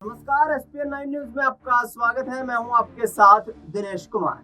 नमस्कार, ESPN 9 news में आपका स्वागत है। मैं हूं आपके साथ दिनेश कुमार।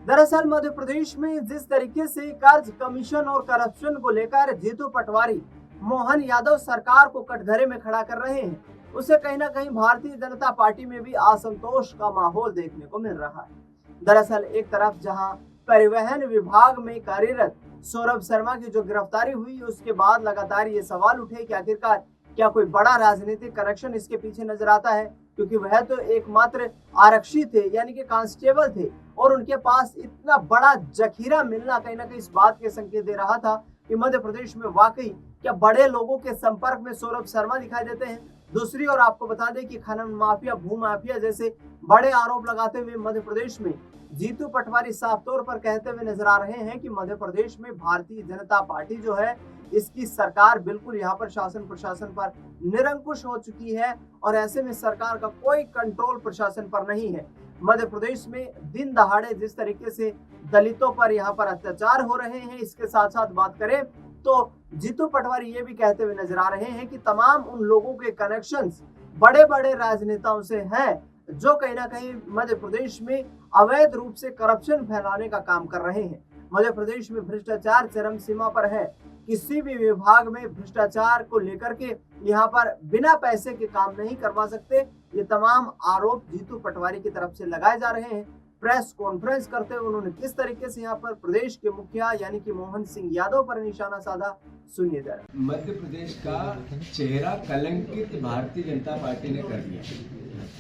दरअसल मध्य प्रदेश में जिस तरीके से कर्ज कमीशन और करप्शन को लेकर जीतू पटवारी मोहन यादव सरकार को कटघरे में खड़ा कर रहे हैं, उसे कहीं ना कहीं भारतीय जनता पार्टी में भी असंतोष का माहौल देखने को मिल रहा है। दरअसल एक तरफ जहां परिवहन विभाग में कार्यरत सौरभ शर्मा की जो गिरफ्तारी हुई, उसके बाद लगातार ये सवाल उठे कि आखिरकार क्या कोई बड़ा राजनीतिक कनेक्शन इसके पीछे नजर आता है, क्योंकि वह तो एकमात्र आरक्षी थे, यानी कि कांस्टेबल थे, और उनके पास इतना बड़ा जखीरा मिलना कहीं ना कहीं इस बात के संकेत दे रहा था कि मध्य प्रदेश में वाकई क्या बड़े लोगों के संपर्क में सौरभ शर्मा दिखाई देते हैं। दूसरी ओर आपको बता दें कि खनन माफिया, भू माफिया जैसे बड़े आरोप लगाते हुए मध्य प्रदेश में जीतू पटवारी साफ तौर पर कहते हुए नजर आ रहे हैं कि मध्य प्रदेश में भारतीय जनता पार्टी जो है, इसकी सरकार बिल्कुल यहाँ पर शासन प्रशासन पर निरंकुश हो चुकी है, और ऐसे में सरकार का कोई कंट्रोल प्रशासन पर नहीं है। मध्य प्रदेश में दिन दहाड़े जिस तरीके से दलितों पर यहाँ पर अत्याचार हो रहे हैं, इसके साथ साथ बात करें तो जीतू पटवारी ये भी कहते हुए नजर आ रहे हैं कि तमाम उन लोगों के कनेक्शंस बड़े बड़े राजनेताओं से हैं, जो कहीं ना कहीं मध्य प्रदेश में अवैध रूप से करप्शन फैलाने का काम कर रहे हैं। मध्य प्रदेश में भ्रष्टाचार चरम सीमा पर है। किसी भी विभाग में भ्रष्टाचार को लेकर के यहाँ पर बिना पैसे के काम नहीं करवा सकते। ये तमाम आरोप जीतू पटवारी की तरफ से लगाए जा रहे हैं। प्रेस कॉन्फ्रेंस करते हुए उन्होंने किस तरीके से यहाँ पर प्रदेश के मुखिया यानी कि मोहन सिंह यादव पर निशाना साधा, सुनिए जरा। मध्य प्रदेश का चेहरा कलंकित भारतीय जनता पार्टी ने कर दिया।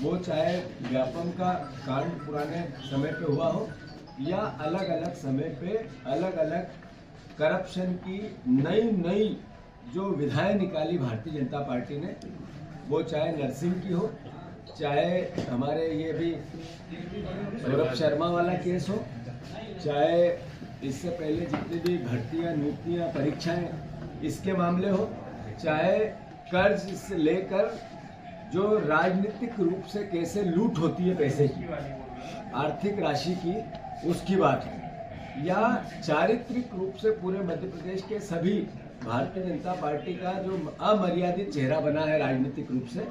वो चाहे व्यापम का कांड पुराने समय पे हुआ हो या अलग अलग समय पे अलग अलग करप्शन की नई जो विधाएं निकाली भारतीय जनता पार्टी ने, वो चाहे नरसिंह की हो, चाहे हमारे ये भी सौरभ शर्मा वाला केस हो, चाहे इससे पहले जितनी भी भर्तियां, नियुक्तियां, परीक्षाएं इसके मामले हो, चाहे कर्ज से लेकर जो राजनीतिक रूप से कैसे लूट होती है पैसे की, आर्थिक राशि की, उसकी बात है, या चारित्रिक रूप से पूरे मध्य प्रदेश के सभी भारतीय जनता पार्टी का जो अमर्यादित चेहरा बना है राजनीतिक रूप से,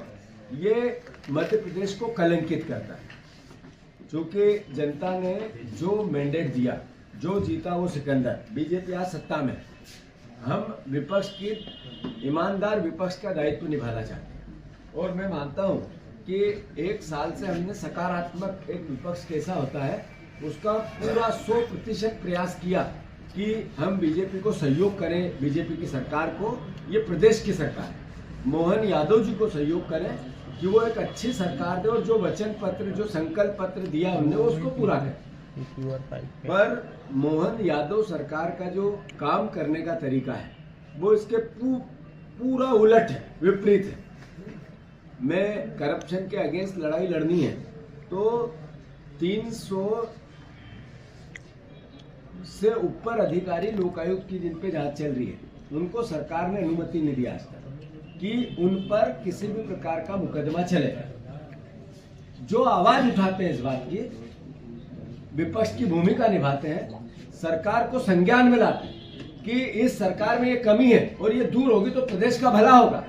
ये मध्य प्रदेश को कलंकित करता है। क्योंकि जनता ने जो मैंडेट दिया, जो जीता वो सिकंदर, बीजेपी आज सत्ता में, हम विपक्ष की ईमानदार विपक्ष का दायित्व निभाना चाहते हैं, और मैं मानता हूं कि एक साल से हमने सकारात्मक एक विपक्ष कैसा होता है उसका पूरा 100% प्रयास किया कि हम बीजेपी को सहयोग करें, बीजेपी की सरकार को, ये प्रदेश की सरकार है, मोहन यादव जी को सहयोग करें कि वो एक अच्छी सरकार दे और जो वचन पत्र, जो संकल्प पत्र दिया हमने उसको पूरा करें। पर मोहन यादव सरकार का जो काम करने का तरीका है वो इसके पूरा उलट है, विपरीत है। मैं करप्शन के अगेंस्ट लड़ाई लड़नी है तो 300 से ऊपर अधिकारी लोकायुक्त की जिन पे जांच चल रही है, उनको सरकार ने अनुमति नहीं दिया आज तक कि उन पर किसी भी प्रकार का मुकदमा चले। जो आवाज उठाते हैं इस बात की, विपक्ष की भूमिका निभाते हैं, सरकार को संज्ञान में लाते हैं कि इस सरकार में ये कमी है और ये दूर होगी तो प्रदेश का भला होगा।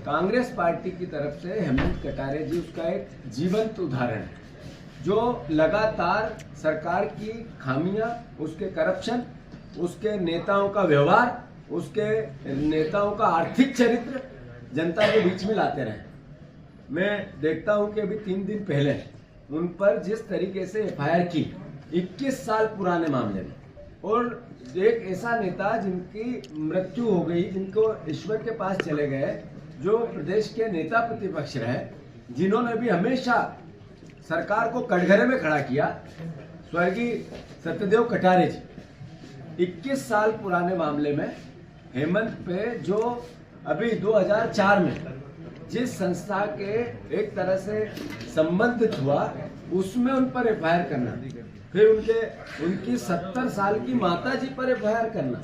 कांग्रेस पार्टी की तरफ से हेमंत कटारे जी उसका एक जीवंत उदाहरण है, जो लगातार सरकार की खामियां, उसके करप्शन, उसके नेताओं का व्यवहार, उसके नेताओं का आर्थिक चरित्र जनता के बीच में लाते रहे। मैं देखता हूं कि अभी 3 दिन पहले उन पर जिस तरीके से एफआईआर की 21 साल पुराने मामले में, और एक ऐसा नेता जिनकी मृत्यु हो गई, जिनको ईश्वर के पास चले गए, जो प्रदेश के नेता प्रतिपक्ष रहे, जिन्होंने भी हमेशा सरकार को कटघरे में खड़ा किया, स्वर्गीय सत्यदेव कटारे जी, 21 साल पुराने मामले में हेमंत पे जो अभी 2004 में जिस संस्था के एक तरह से संबंधित हुआ, उसमें उन पर एफआईआर करना, फिर उनकी 70 साल की माता जी पर एफआईआर करना,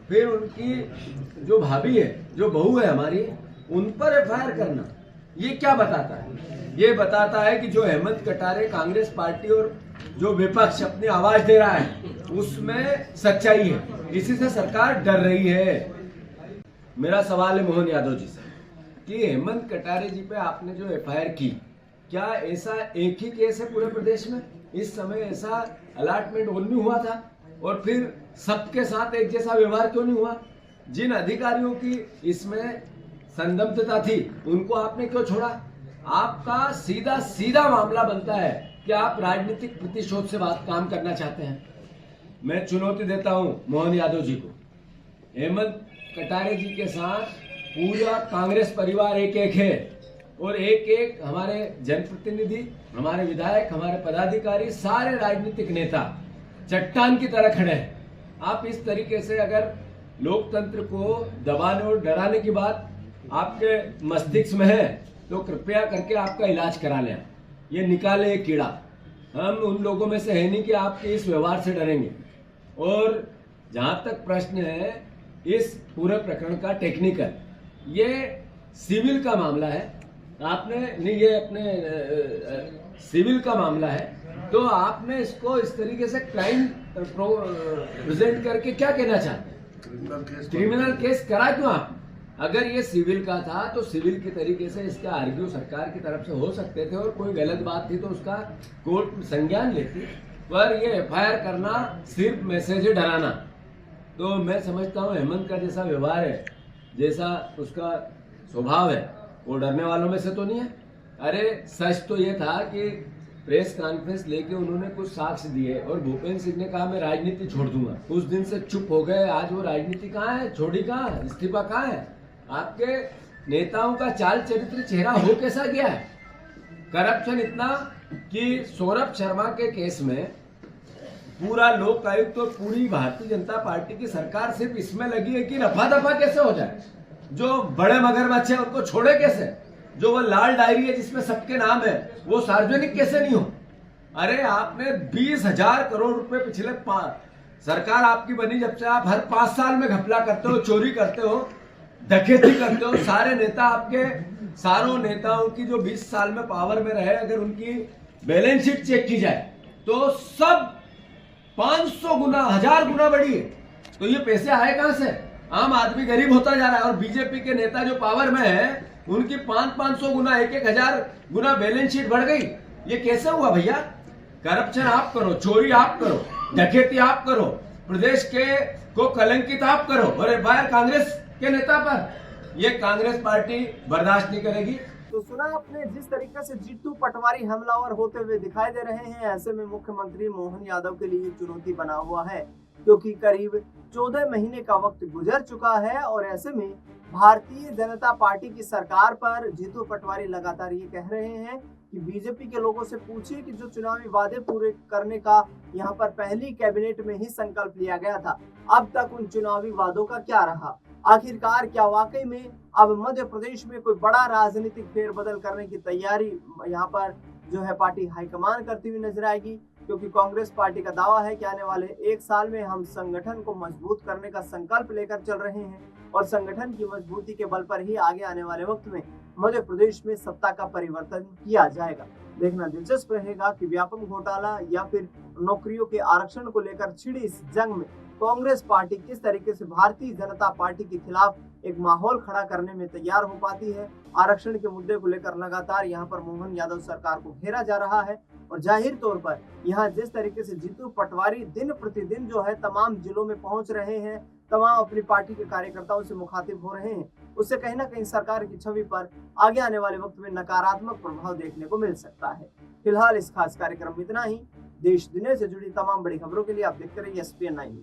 फिर उनकी जो भाभी है, जो बहू है हमारी, उन पर एफआईआर करना, ये क्या बताता है? ये बताता है कि जो हेमंत कटारे, कांग्रेस पार्टी और जो विपक्ष अपनी आवाज दे रहा है उसमें सच्चाई है। इसी से सरकार डर रही है। मेरा सवाल है मोहन यादव जी से कि हेमंत कटारे जी पे आपने जो एफआईआर की, क्या ऐसा एक ही केस है पूरे प्रदेश में? इस समय ऐसा अलॉटमेंट नहीं हुआ था? और फिर सबके साथ एक जैसा व्यवहार क्यों नहीं हुआ? जिन अधिकारियों की इसमें संदिग्धता थी उनको आपने क्यों छोड़ा? आपका सीधा सीधा मामला बनता है कि आप राजनीतिक प्रतिशोध से बात काम करना चाहते हैं। मैं चुनौती देता हूं मोहन यादव जी को। हेमंत कटारे जी के साथ पूरा कांग्रेस परिवार एक एक है और एक एक हमारे जनप्रतिनिधि, हमारे विधायक, हमारे पदाधिकारी, सारे राजनीतिक नेता चट्टान की तरह खड़े हैं। आप इस तरीके से अगर लोकतंत्र को दबाने और डराने की बात आपके मस्तिष्क में है तो कृपया करके आपका इलाज करा लें। ये निकाले ये कीड़ा। हम उन लोगों में से है नहीं कि आपके इस व्यवहार से डरेंगे। और जहां तक प्रश्न है इस पूरे प्रकरण का टेक्निकल, ये सिविल का मामला है। आपने नहीं, ये अपने सिविल का मामला है, तो आपने इसको इस तरीके से क्राइम प्रेजेंट करके क्या कहना चाहते हैं? क्रिमिनल केस करा क्यों आप? अगर ये सिविल का था तो सिविल की तरीके से इसका आर्ग्यू सरकार की तरफ से हो सकते थे और कोई गलत बात थी तो उसका कोर्ट संज्ञान लेती। पर ये एफआईआर करना सिर्फ मैसेज डराना। तो मैं समझता हूँ हेमंत का जैसा व्यवहार है, जैसा उसका स्वभाव है, वो डरने वालों में से तो नहीं है। अरे सच तो ये था कि प्रेस कॉन्फ्रेंस लेके उन्होंने कुछ साक्ष्य दिए और भूपेंद्र सिंह ने कहा मैं राजनीति छोड़ दूंगा। उस दिन से चुप हो गए। आज वो राजनीति कहाँ है? छोड़ी कहाँ है? इस्तीफा कहाँ है? आपके नेताओं का चाल चरित्र चेहरा हो कैसा गया है? करप्शन इतना कि सौरभ शर्मा के केस में पूरा लोक आयुक्त और पूरी भारतीय जनता पार्टी की सरकार सिर्फ इसमें लगी है कि रफा दफा कैसे हो जाए। जो बड़े मगरमच्छ है उनको छोड़े कैसे? जो वो लाल डायरी है जिसमें सबके नाम है वो सार्वजनिक कैसे नहीं हो? अरे आपने 20,000 करोड़ रुपए पिछले सरकार आपकी बनी जब से आप हर 5 साल में घपला करते हो, चोरी करते हो, डकैती करते हो। सारे नेता आपके, सारों नेताओं की जो 20 साल में पावर में रहे, अगर उनकी बैलेंस शीट चेक की जाए तो सब 500 गुना, 1000 गुना बढ़ी है। तो ये पैसे आए कहां से? आम आदमी गरीब होता जा रहा है और बीजेपी के नेता जो पावर में है उनकी 500 गुना, 1000 गुना बैलेंस शीट बढ़ गई। ये कैसे हुआ भैया? करप्शन आप करो, चोरी आप करो, डकैती आप करो, प्रदेश के को कलंकित आप करो और एफआईआर कांग्रेस के नेता पर। ये कांग्रेस पार्टी बर्दाश्त नहीं करेगी। तो सुना आपने जिस तरीके से जीतू पटवारी हमलावर होते हुए दिखाई दे रहे हैं। ऐसे में मुख्यमंत्री मोहन यादव के लिए चुनौती बना हुआ है, क्योंकि करीब 14 महीने का वक्त गुजर चुका है और ऐसे में भारतीय जनता पार्टी की सरकार पर जीतू पटवारी लगातार ये कह रहे हैं कि बीजेपी के लोगों से पूछिए कि जो चुनावी वादे पूरे करने का यहाँ पर पहली कैबिनेट में ही संकल्प लिया गया था, अब तक उन चुनावी वादों का क्या रहा? आखिरकार क्या वाकई में अब मध्य प्रदेश में कोई बड़ा राजनीतिक फेरबदल करने की तैयारी यहाँ पर जो है पार्टी हाईकमान करती हुई नजर आएगी? क्योंकि कांग्रेस पार्टी का दावा है कि आने वाले 1 साल में हम संगठन को मजबूत करने का संकल्प लेकर चल रहे हैं और संगठन की मजबूती के बल पर ही आगे आने वाले वक्त में मध्य प्रदेश में सत्ता का परिवर्तन किया जाएगा। देखना दिलचस्प रहेगा कि व्यापम घोटाला या फिर नौकरियों के आरक्षण को लेकर छिड़ी इस जंग में कांग्रेस पार्टी किस तरीके से भारतीय जनता पार्टी के खिलाफ एक माहौल खड़ा करने में तैयार हो पाती है। आरक्षण के मुद्दे को लेकर लगातार यहाँ पर मोहन यादव सरकार को घेरा जा रहा है और जाहिर तौर पर यहाँ जिस तरीके से जीतू पटवारी दिन प्रतिदिन जो है तमाम जिलों में पहुंच रहे हैं, तमाम अपनी पार्टी के कार्यकर्ताओं से मुखातिब हो रहे हैं, उससे कहीं ना कहीं सरकार की छवि पर आगे आने वाले वक्त में नकारात्मक प्रभाव देखने को मिल सकता है। फिलहाल इस खास कार्यक्रम में इतना ही। देश दुनिया से जुड़ी तमाम बड़ी खबरों के लिए आप देखते रहिए SPN 9 न्यूज।